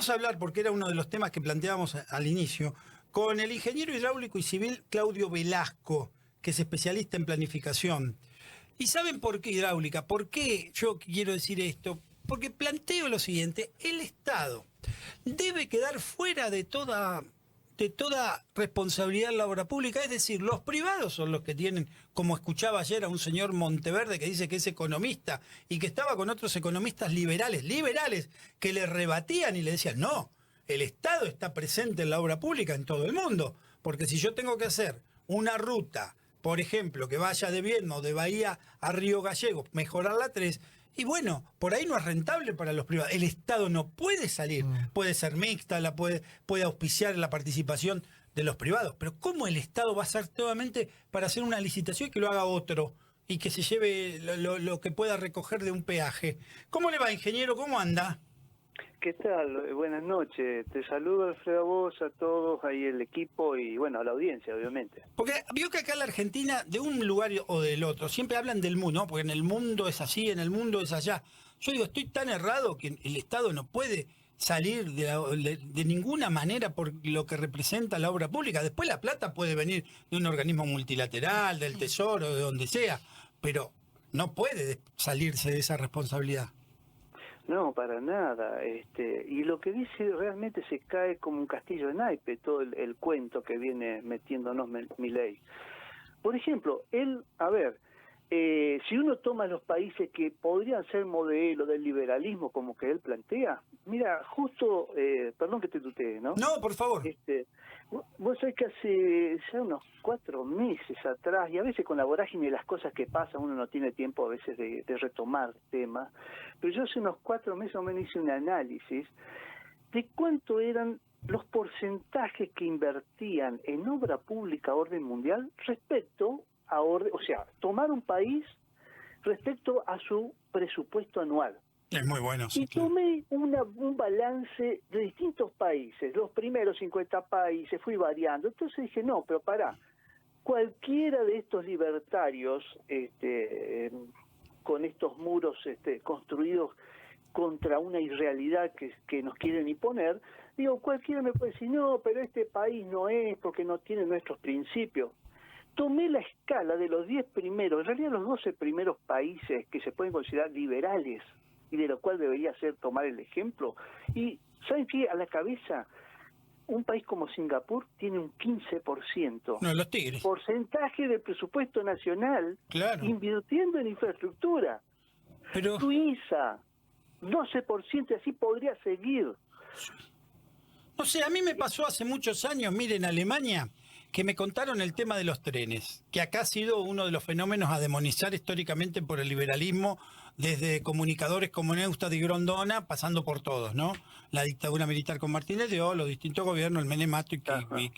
Vamos a hablar, porque era uno de los temas que planteábamos al inicio, con el ingeniero hidráulico y civil Claudio Velasco, que es especialista en planificación. ¿Y saben por qué hidráulica? ¿Por qué yo quiero decir esto? Porque planteo lo siguiente: el Estado debe quedar fuera de toda responsabilidad en la obra pública. Es decir, los privados son los que tienen, como escuchaba ayer a un señor Monteverde que dice que es economista y que estaba con otros economistas liberales, que le rebatían y le decían, no, el Estado está presente en la obra pública en todo el mundo, porque si yo tengo que hacer una ruta, por ejemplo, que vaya de Viedma o de Bahía a Río Gallegos, mejorar la 3, y bueno, por ahí no es rentable para los privados. El Estado no puede salir, puede ser mixta, puede auspiciar la participación de los privados, pero ¿cómo el Estado va a hacer nuevamente para hacer una licitación y que lo haga otro y que se lleve lo que pueda recoger de un peaje? ¿Cómo le va, ingeniero? ¿Cómo anda? ¿Qué tal? Buenas noches. Te saludo, Alfredo, a vos, a todos, ahí el equipo y, bueno, a la audiencia, obviamente. Porque vio que acá en la Argentina, de un lugar o del otro, siempre hablan del mundo, ¿no? Porque en el mundo es así, en el mundo es allá. Yo digo, estoy tan errado que el Estado no puede salir de ninguna manera por lo que representa la obra pública. Después la plata puede venir de un organismo multilateral, del Tesoro, de donde sea, pero no puede salirse de esa responsabilidad. No, para nada. Y lo que dice realmente se cae como un castillo de naipe, todo el cuento que viene metiéndonos Milei. Por ejemplo, si uno toma los países que podrían ser modelo del liberalismo como que él plantea, mira, justo, perdón que te tutee, ¿no? No, por favor. Vos sabés que hace ya unos 4 meses atrás, y a veces con la vorágine de las cosas que pasan, uno no tiene tiempo a veces de retomar temas, pero yo hace unos 4 meses o menos hice un análisis de cuánto eran los porcentajes que invertían en obra pública a orden mundial respecto a orden, o sea, tomar un país respecto a su presupuesto anual. Es muy bueno, sí, y tomé un balance de distintos países, los primeros 50 países, fui variando. Entonces dije, no, pero pará, cualquiera de estos libertarios, con estos muros construidos contra una irrealidad que nos quieren imponer, digo, cualquiera me puede decir, no, pero este país no es porque no tiene nuestros principios. Tomé la escala de los 10 primeros, en realidad los 12 primeros países que se pueden considerar liberales, y de lo cual debería ser tomar el ejemplo. Y, ¿saben qué? A la cabeza, un país como Singapur tiene un 15%. No, los tigres. Porcentaje del presupuesto nacional, claro, invirtiendo en infraestructura. Pero Suiza, 12%, y así podría seguir. No sé, a mí me pasó hace muchos años, miren, en Alemania, que me contaron el tema de los trenes, que acá ha sido uno de los fenómenos a demonizar históricamente por el liberalismo, desde comunicadores como Neustadt y Grondona, pasando por todos, ¿no? La dictadura militar con Martínez de Oz, los distintos gobiernos, el Menemato y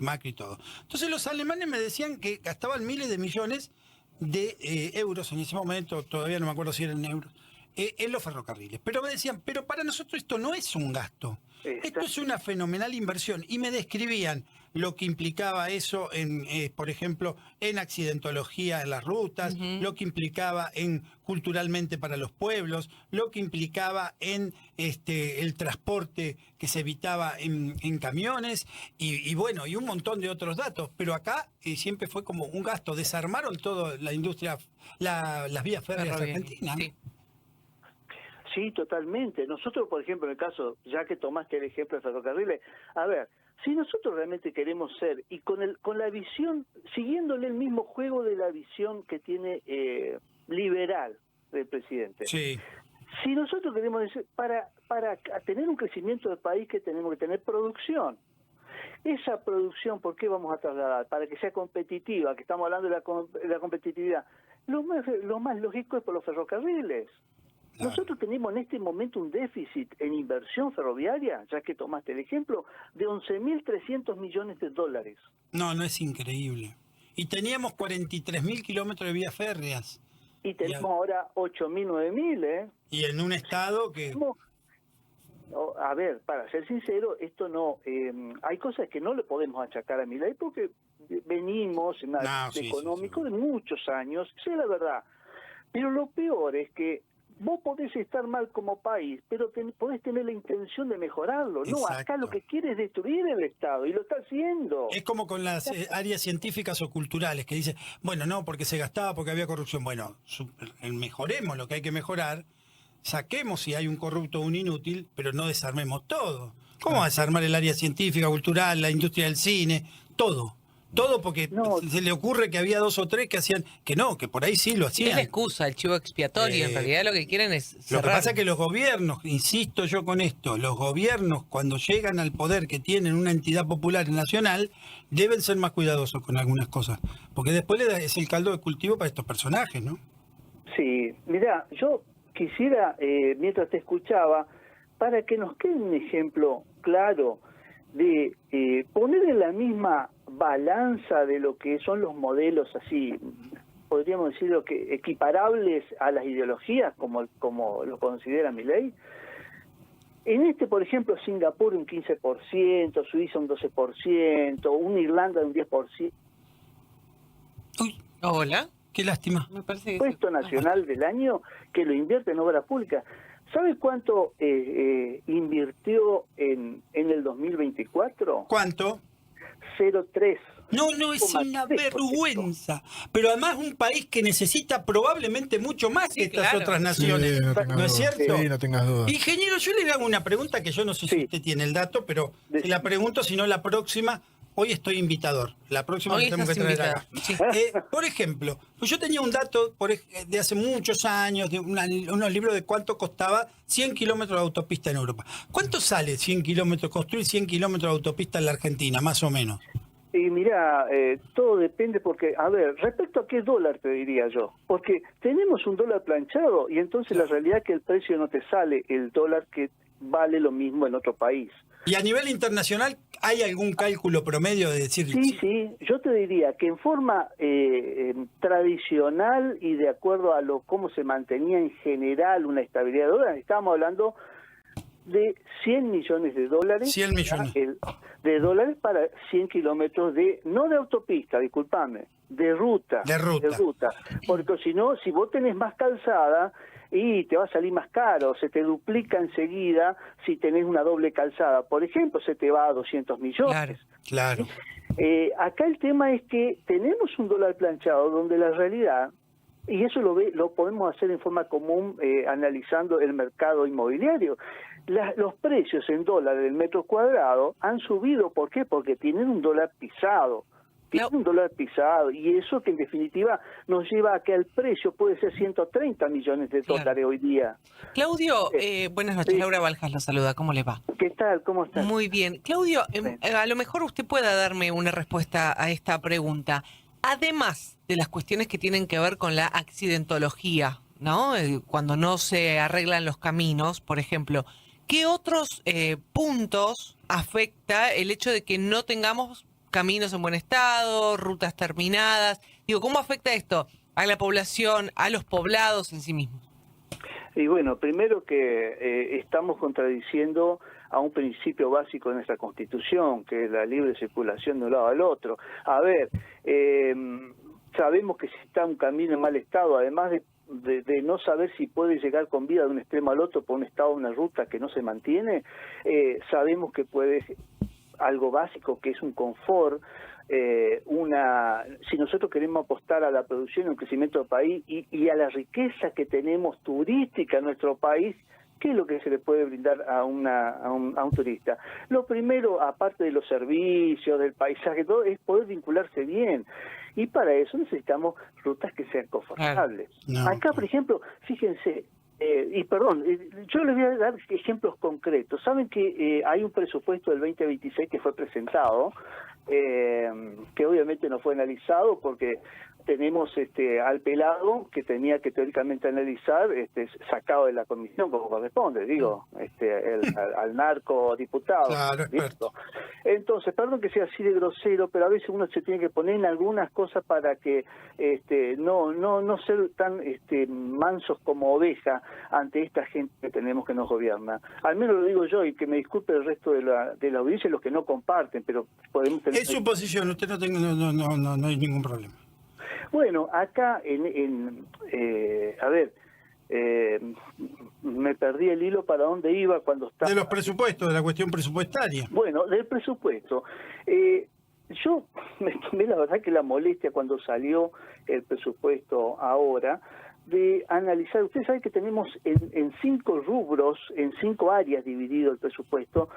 Macri y todo. Entonces los alemanes me decían que gastaban miles de millones de euros, en ese momento, todavía no me acuerdo si eran euros, en los ferrocarriles. Pero me decían, pero para nosotros esto no es un gasto. Esto es una fenomenal inversión. Y me describían lo que implicaba eso, por ejemplo, en accidentología en las rutas, lo que implicaba culturalmente para los pueblos, lo que implicaba en el transporte que se evitaba en camiones, y bueno, y un montón de otros datos. Pero acá siempre fue como un gasto. Desarmaron toda la industria, las vías férreas argentinas. Sí. Sí, totalmente. Nosotros, por ejemplo, en el caso, ya que tomaste el ejemplo de ferrocarriles, a ver, si nosotros realmente queremos ser, y con la visión, siguiéndole el mismo juego de la visión que tiene liberal del presidente, Sí. Si nosotros queremos decir, para tener un crecimiento del país, que tenemos que tener producción. Esa producción, ¿por qué vamos a trasladar? Para que sea competitiva, que estamos hablando de la competitividad. Lo más lógico es por los ferrocarriles. Claro. Nosotros tenemos en este momento un déficit en inversión ferroviaria, ya que tomaste el ejemplo, de 11.300 millones de dólares. No es increíble. Y teníamos 43.000 kilómetros de vías férreas. Y tenemos ahora 8.000, 9.000, ¿eh? Y en un estado que... A ver, para ser sincero, esto no... hay cosas que no le podemos achacar a Milei porque venimos en económico de muchos años, esa es la verdad. Pero lo peor es que vos podés estar mal como país, pero podés tener la intención de mejorarlo. No, acá Exacto. lo que quiere es destruir el Estado, y lo está haciendo. Es como con las áreas científicas o culturales, que dice, bueno, no, porque se gastaba, porque había corrupción. Bueno, mejoremos lo que hay que mejorar, saquemos si hay un corrupto o un inútil, pero no desarmemos todo. ¿Cómo va a desarmar el área científica, cultural, la industria del cine? Todo. Todo porque No. se le ocurre que había 2 o 3 que hacían, que no, que por ahí sí lo Es hacían. la excusa, el chivo expiatorio. En realidad lo que quieren es cerrar. Lo que pasa es que los gobiernos, insisto yo con esto, los gobiernos cuando llegan al poder que tienen una entidad popular y nacional, deben ser más cuidadosos con algunas cosas, porque después es el caldo de cultivo para estos personajes, ¿no? Sí, mirá, yo quisiera, mientras te escuchaba, para que nos quede un ejemplo claro de poner en la misma balanza de lo que son los modelos así, podríamos decirlo que equiparables a las ideologías, como lo considera Milei. En por ejemplo, Singapur un 15%, Suiza un 12%, una Irlanda un 10%. Uy, Hola. qué lástima. Me parece que Puesto nacional del año que lo invierte en obra pública. ¿Sabe cuánto invirtió en el 2024? ¿Cuánto? 0,3. No, es una vergüenza. Pero además un país que necesita probablemente mucho más que estas claro. otras naciones. Sí, no tengas ¿No es dudas. cierto? Sí, no tengas dudas. Ingeniero, yo le hago una pregunta que yo no sé si Sí. usted tiene el dato, pero De- se la pregunto, si no la próxima. Hoy estoy invitador. La próxima Hoy lo tenemos que estás traer acá. invitado, sí. Por ejemplo, pues yo tenía un dato de hace muchos años, de unos libros de cuánto costaba 100 kilómetros de autopista en Europa. ¿Cuánto sale 100 kilómetros, construir 100 kilómetros de autopista en la Argentina, más o menos? Y mira, todo depende porque, a ver, respecto a qué dólar te diría yo, porque tenemos un dólar planchado y entonces la realidad es que el precio no te sale el dólar que vale lo mismo en otro país. Y a nivel internacional, ¿hay algún cálculo promedio de decir... Sí, yo te diría que en forma tradicional y de acuerdo a cómo se mantenía en general una estabilidad de dólar, estábamos hablando de 100 millones de dólares. 100 millones. De dólares para 100 kilómetros no de autopista, discúlpame, de ruta. De ruta. Porque si no, si vos tenés más calzada, y te va a salir más caro, se te duplica enseguida si tenés una doble calzada. Por ejemplo, se te va a 200 millones. Claro. Acá el tema es que tenemos un dólar planchado donde la realidad, y eso lo podemos hacer en forma común analizando el mercado inmobiliario, los precios en dólares del metro cuadrado han subido. ¿Por qué? Porque tienen un dólar pisado. Tienen un dólar pisado, y eso que en definitiva nos lleva a que el precio puede ser 130 millones de dólares hoy día. Claudio, buenas noches. sí. Laura Baljas lo saluda. ¿Cómo le va? ¿Qué tal? ¿Cómo estás? Muy bien. Claudio, a lo mejor usted pueda darme una respuesta a esta pregunta. Además de las cuestiones que tienen que ver con la accidentología, ¿no? Cuando no se arreglan los caminos, por ejemplo, ¿qué otros puntos afecta el hecho de que no tengamos caminos en buen estado, rutas terminadas? Digo, ¿cómo afecta esto a la población, a los poblados en sí mismos? Y bueno, primero que estamos contradiciendo a un principio básico de nuestra Constitución, que es la libre circulación de un lado al otro. A ver, sabemos que si está un camino en mal estado, además de no saber si puede llegar con vida de un extremo al otro por un estado, una ruta que no se mantiene, sabemos que puede... algo básico que es un confort, si nosotros queremos apostar a la producción y al crecimiento del país y a la riqueza que tenemos turística en nuestro país, ¿qué es lo que se le puede brindar a un turista? Lo primero, aparte de los servicios, del paisaje, todo, es poder vincularse bien. Y para eso necesitamos rutas que sean confortables. Acá, por ejemplo, fíjense, yo les voy a dar ejemplos concretos. Saben que hay un presupuesto del 2026 que fue presentado, que obviamente no fue analizado porque tenemos al pelado que tenía que teóricamente analizar, sacado de la comisión como corresponde, digo, al narco diputado. Claro, experto. Entonces, perdón que sea así de grosero, pero a veces uno se tiene que poner en algunas cosas para que no ser tan mansos como oveja ante esta gente que tenemos que nos gobierna. Al menos lo digo yo, y que me disculpe el resto de la audiencia, los que no comparten, pero podemos tener... Es su posición, usted no hay ningún problema. Bueno, acá a ver, me perdí el hilo para dónde iba cuando estaba... De los presupuestos, de la cuestión presupuestaria. Bueno, del presupuesto. Yo me tomé la verdad que la molestia cuando salió el presupuesto ahora de analizar. Usted sabe que tenemos en 5 rubros, en 5 áreas dividido el presupuesto,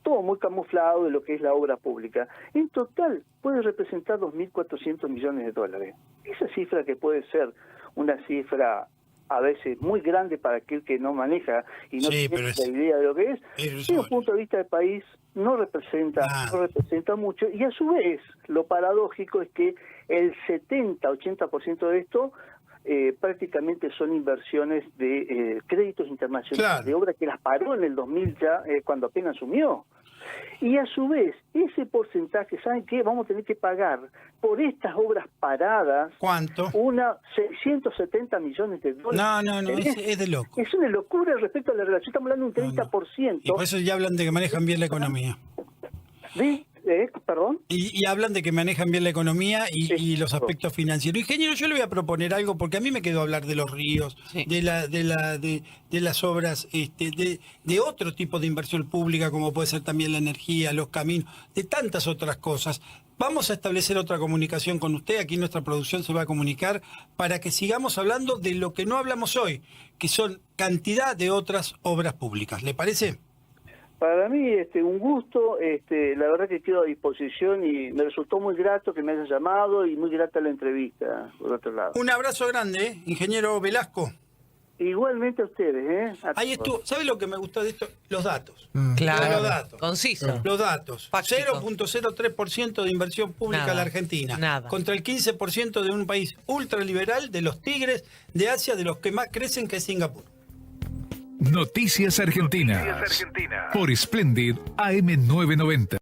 todo muy camuflado de lo que es la obra pública. En total puede representar 2.400 millones de dólares. Esa cifra, que puede ser una cifra a veces muy grande para aquel que no maneja y no tiene la idea de lo que es, desde un punto de vista del país no representa mucho, y a su vez lo paradójico es que el 70-80% de esto prácticamente son inversiones de créditos internacionales, de obras que las paró en el 2000 ya, cuando apenas asumió. Y a su vez, ese porcentaje, ¿saben qué? Vamos a tener que pagar por estas obras paradas. ¿Cuánto? 670 millones de dólares. No, es de loco. Es una locura respecto a la relación, estamos hablando de un 30%. Y por eso ya hablan de que manejan bien la economía. ¿Sí? ¿Perdón? Y hablan de que manejan bien la economía y los aspectos financieros. Ingeniero, yo le voy a proponer algo, porque a mí me quedó hablar de los ríos, de las obras, de otro tipo de inversión pública, como puede ser también la energía, los caminos, de tantas otras cosas. Vamos a establecer otra comunicación con usted, aquí nuestra producción se va a comunicar, para que sigamos hablando de lo que no hablamos hoy, que son cantidad de otras obras públicas. ¿Le parece? Para mí, un gusto, la verdad que quedo a disposición y me resultó muy grato que me hayan llamado y muy grata la entrevista, por otro lado. Un abrazo grande, ingeniero Velasco. Igualmente a ustedes, Ahí estuvo. ¿Sabe lo que me gustó de esto? Los datos. Claro, los datos. conciso. Los datos. Fáctico. 0.03% de inversión pública en la Argentina. Contra el 15% de un país ultraliberal, de los tigres de Asia, de los que más crecen, que es Singapur. Noticias Argentinas. Por Splendid AM990.